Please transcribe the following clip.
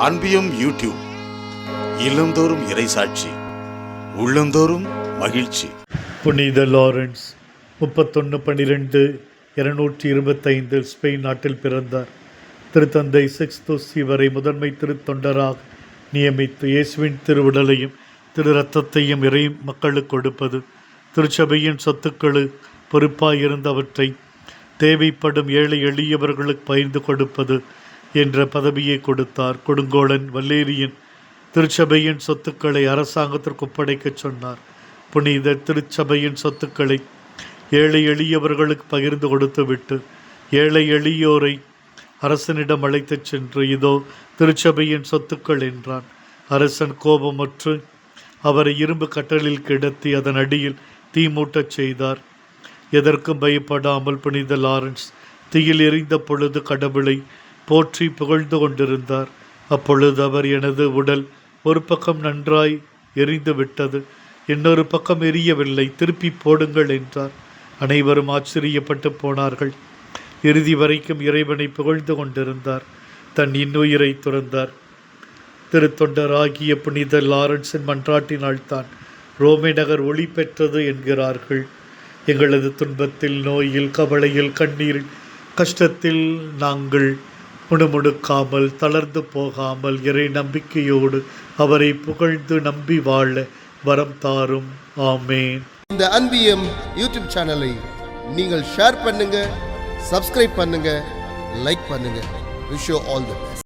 அன்பியும் YouTube இல்லந்தோறும் இறைசாட்சி, உள்ளந்தோறும் மகிழ்ச்சி. புனித லாரன்ஸ் 31/12/225 ஸ்பெயின் நாட்டில் பிறந்தார். திருத்தந்தை சிக்ஸ்துஸ் இவரை முதன்மை திருத்தொண்டராக நியமித்து இயேசுவின் திருவுடலையும் திரு இரத்தத்தையும் இறை மக்களுக்கு கொடுப்பது, திருச்சபையின் சொத்துக்களுக்கு பொறுப்பாயிருந்தவற்றை தேவைப்படும் ஏழை எளியவர்களுக்கு பகிர்ந்து கொடுப்பது என்ற பதவியை கொடுத்தார். கொடுங்கோலன் வல்லேரியன் திருச்சபையின் சொத்துக்களை அரசாங்கத்திற்கு ஒப்படைக்கச் சொன்னார். புனித திருச்சபையின் சொத்துக்களை ஏழை எளியவர்களுக்கு பகிர்ந்து கொடுத்துவிட்டு ஏழை எளியோரை அரசனிடம் அழைத்துச் சென்று, இதோ திருச்சபையின் சொத்துக்கள் என்றான். அரசன் கோபமற்று அவரை இரும்பு கட்டலில் கிடத்தி அதன் அடியில் தீ மூட்டச் செய்தார். எதற்கும் பயப்படாமல் புனித லாரன்ஸ் தீயில் எரிந்த பொழுது கடவுளை போற்றி புகழ்ந்து கொண்டிருந்தார். அப்பொழுது அவர், எனது உடல் ஒரு பக்கம் நன்றாய் எரிந்து விட்டது, இன்னொரு பக்கம் எரியவில்லை, திருப்பி போடுங்கள் என்றார். அனைவரும் ஆச்சரியப்பட்டு போனார்கள். இறுதி வரைக்கும் இறைவனை புகழ்ந்து கொண்டிருந்தார். தன் இன்னுயிரை துறந்தார். திருத்தொண்டராகிய புனித லாரன்ஸின் மன்றாட்டினால்தான் ரோமை நகர் ஒளி பெற்றது என்கிறார்கள். எங்களது துன்பத்தில், நோயில், கவலையில், கண்ணீரில், கஷ்டத்தில் நாங்கள் முணுமுணுக்காமல் தளர்ந்து போகாமல் இறை நம்பிக்கையோடு அவரை புகழ்ந்து நம்பி வாழ வரம் தாரும். ஆமேன். இந்த அன்பியம் யூடியூப் சேனலை நீங்கள் ஷேர் பண்ணுங்க, சப்ஸ்கிரைப் பண்ணுங்க, லைக் பண்ணுங்க. Wish you all the best.